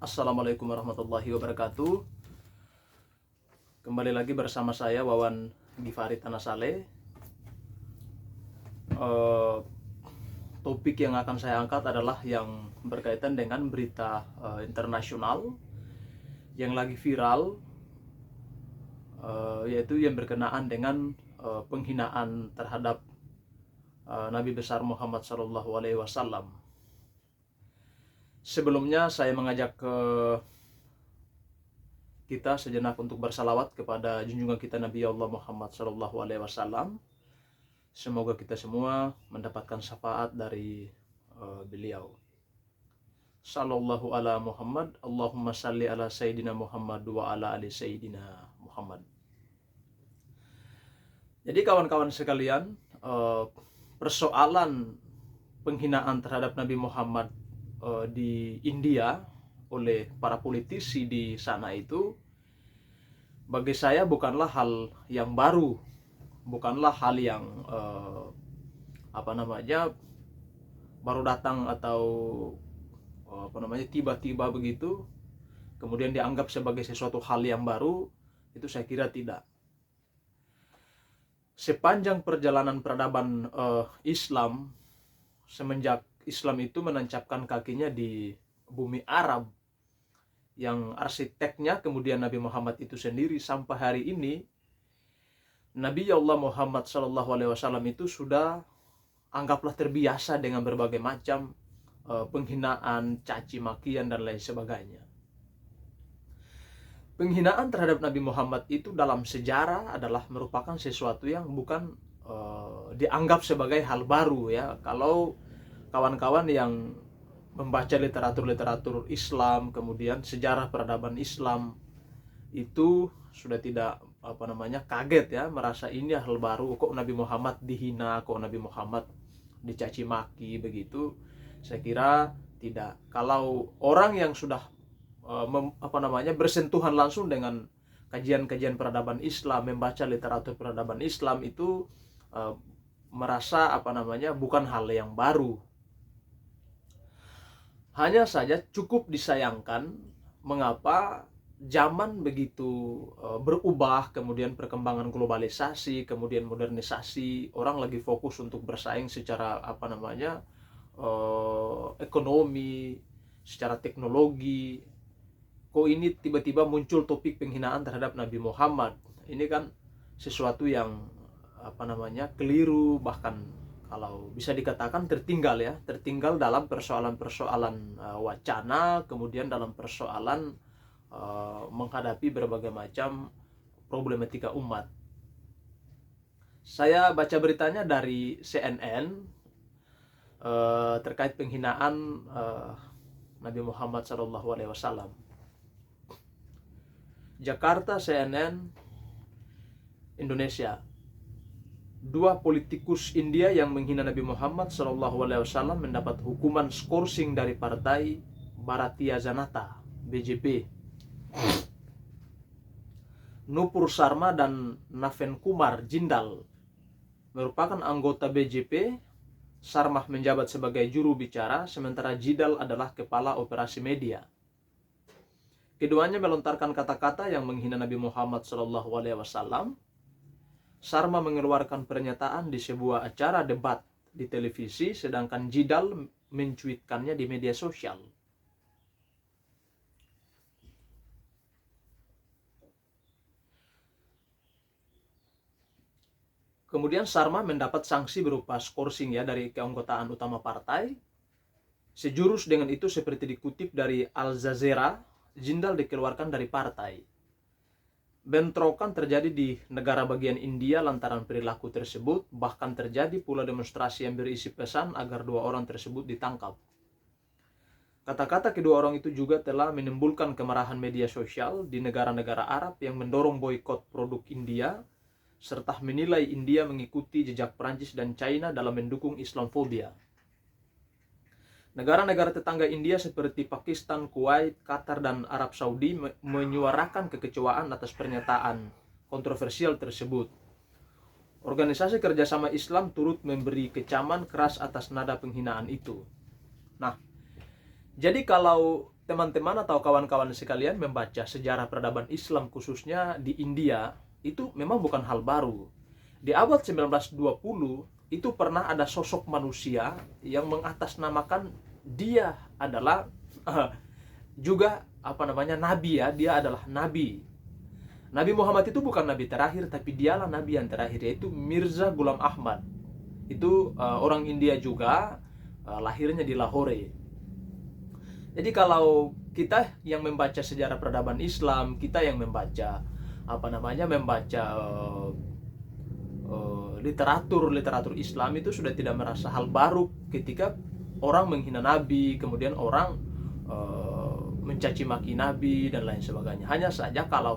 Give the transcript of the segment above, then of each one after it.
Assalamualaikum warahmatullahi wabarakatuh. Kembali lagi bersama saya Wawan Gifari Tanasale. Topik yang akan saya angkat adalah yang berkaitan dengan berita internasional yang lagi viral, yaitu yang berkenaan dengan penghinaan terhadap Nabi besar Muhammad SAW. Sebelumnya saya mengajak kita sejenak untuk bersalawat kepada junjungan kita Nabi Allah Muhammad SAW. Semoga kita semua mendapatkan syafaat dari beliau. Sallallahu ala Muhammad, Allahumma salli ala Sayyidina Muhammad wa ala ali Sayyidina Muhammad. Jadi kawan-kawan sekalian, persoalan penghinaan terhadap Nabi Muhammad di India oleh para politisi di sana itu, bagi saya bukanlah hal yang baru, bukanlah hal yang baru datang atau tiba-tiba begitu kemudian dianggap sebagai sesuatu hal yang baru. Itu saya kira tidak. Sepanjang perjalanan peradaban Islam, semenjak Islam itu menancapkan kakinya di bumi Arab, yang arsiteknya kemudian Nabi Muhammad itu sendiri, sampai hari ini Nabi Allah Muhammad SAW itu sudah anggaplah terbiasa dengan berbagai macam penghinaan, caci makian dan lain sebagainya. Penghinaan terhadap Nabi Muhammad itu dalam sejarah adalah merupakan sesuatu yang bukan dianggap sebagai hal baru ya. Kalau kawan-kawan yang membaca literatur Islam, kemudian sejarah peradaban Islam, itu sudah tidak kaget ya, merasa ini hal baru, kok Nabi Muhammad dihina, kok Nabi Muhammad dicaci maki begitu. Saya kira tidak. Kalau orang yang sudah bersentuhan langsung dengan kajian-kajian peradaban Islam, membaca literatur peradaban Islam, itu merasa bukan hal yang baru. Hanya saja cukup disayangkan mengapa zaman begitu berubah, kemudian perkembangan globalisasi, kemudian modernisasi, orang lagi fokus untuk bersaing secara ekonomi, secara teknologi. Kok ini tiba-tiba muncul topik penghinaan terhadap Nabi Muhammad? Ini kan sesuatu yang keliru, bahkan kalau bisa dikatakan tertinggal dalam persoalan-persoalan wacana, kemudian dalam persoalan menghadapi berbagai macam problematika umat. Saya baca beritanya dari CNN terkait penghinaan Nabi Muhammad SAW. Jakarta, CNN Indonesia. 2 politikus India yang menghina Nabi Muhammad SAW mendapat hukuman skorsing dari partai Bharatiya Janata (BJP). Nupur Sharma dan Naven Kumar Jindal merupakan anggota BJP. Sharma menjabat sebagai juru bicara, sementara Jindal adalah kepala operasi media. Keduanya melontarkan kata-kata yang menghina Nabi Muhammad SAW. Sharma mengeluarkan pernyataan di sebuah acara debat di televisi, sedangkan Jindal mencuitkannya di media sosial. Kemudian Sharma mendapat sanksi berupa skorsing ya dari keanggotaan utama partai. Sejurus dengan itu, seperti dikutip dari Al Jazeera, Jindal dikeluarkan dari partai. Bentrokan terjadi di negara bagian India lantaran perilaku tersebut, bahkan terjadi pula demonstrasi yang berisi pesan agar 2 orang tersebut ditangkap. Kata-kata kedua orang itu juga telah menimbulkan kemarahan media sosial di negara-negara Arab yang mendorong boikot produk India, serta menilai India mengikuti jejak Prancis dan China dalam mendukung Islamofobia. Negara-negara tetangga India seperti Pakistan, Kuwait, Qatar, dan Arab Saudi menyuarakan kekecewaan atas pernyataan kontroversial tersebut. Organisasi Kerjasama Islam turut memberi kecaman keras atas nada penghinaan itu. Nah, Jadi kalau teman-teman atau kawan-kawan sekalian membaca sejarah peradaban Islam khususnya di India, itu memang bukan hal baru. Di abad 1920 itu pernah ada sosok manusia yang mengatasnamakan dia adalah juga nabi ya, dia adalah nabi. Nabi Muhammad itu bukan nabi terakhir, tapi dialah nabi yang terakhir, yaitu Mirza Ghulam Ahmad. Itu orang India juga, lahirnya di Lahore. Jadi kalau kita yang membaca sejarah peradaban Islam, kita yang membaca literatur Islam, itu sudah tidak merasa hal baru ketika orang menghina Nabi, kemudian orang mencaci maki Nabi dan lain sebagainya. Hanya saja kalau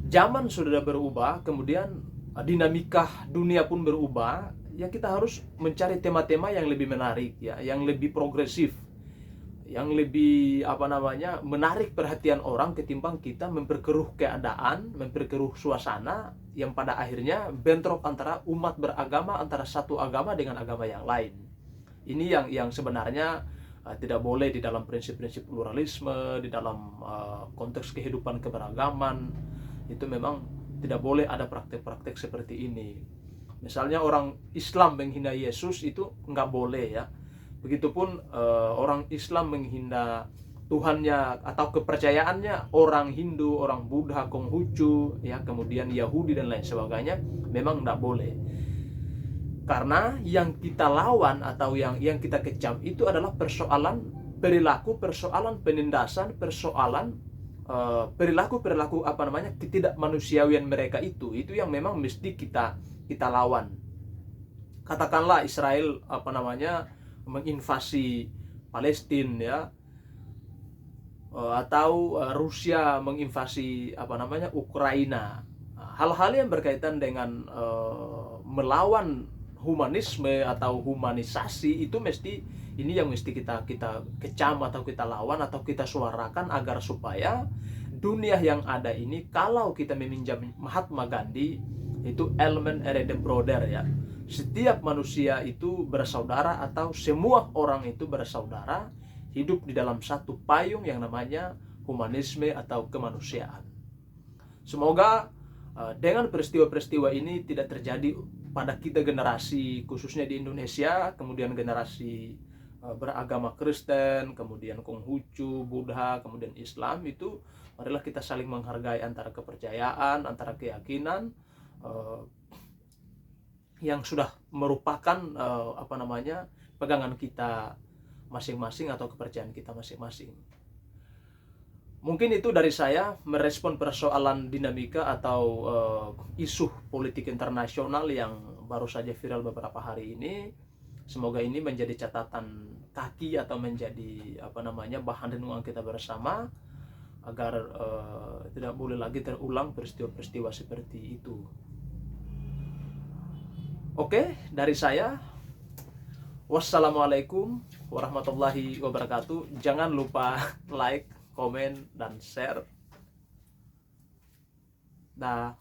zaman sudah berubah, kemudian dinamika dunia pun berubah, ya kita harus mencari tema-tema yang lebih menarik ya, yang lebih progresif, yang lebih menarik perhatian orang ketimbang kita memperkeruh keadaan, memperkeruh suasana yang pada akhirnya bentrok antara umat beragama, antara satu agama dengan agama yang lain. Ini yang sebenarnya tidak boleh di dalam prinsip-prinsip pluralisme, di dalam konteks kehidupan keberagaman. Itu memang tidak boleh ada praktek-praktek seperti ini. Misalnya orang Islam menghina Yesus, itu nggak boleh ya. Begitupun orang Islam menghina Tuhannya atau kepercayaannya orang Hindu, orang Buddha, Konghucu, ya, kemudian Yahudi dan lain sebagainya, memang tidak boleh. Karena yang kita lawan atau yang kita kecam itu adalah persoalan perilaku, persoalan penindasan, persoalan perilaku ketidakmanusiawian mereka. Itu yang memang mesti kita lawan. Katakanlah Israel menginvasi Palestina ya, atau Rusia menginvasi Ukraina. Hal-hal yang berkaitan dengan melawan humanisme atau humanisasi, itu ini yang mesti kita kecam atau kita lawan atau kita suarakan, agar supaya dunia yang ada ini, kalau kita meminjam Mahatma Gandhi, itu elemen the brother ya. Setiap manusia itu bersaudara, atau semua orang itu bersaudara, hidup di dalam satu payung yang namanya humanisme atau kemanusiaan. Semoga dengan peristiwa-peristiwa ini tidak terjadi pada kita generasi, khususnya di Indonesia, kemudian generasi beragama Kristen, kemudian Konghucu, Buddha, kemudian Islam. Itu marilah kita saling menghargai antara kepercayaan, antara keyakinan yang sudah merupakan pegangan kita masing-masing atau kepercayaan kita masing-masing. Mungkin itu dari saya merespon persoalan dinamika atau isu politik internasional yang baru saja viral beberapa hari ini. Semoga ini menjadi catatan kaki atau menjadi bahan renungan kita bersama, agar tidak boleh lagi terulang peristiwa-peristiwa seperti itu. Oke, dari saya, wassalamualaikum warahmatullahi wabarakatuh. Jangan lupa like, komen, dan share. Dah.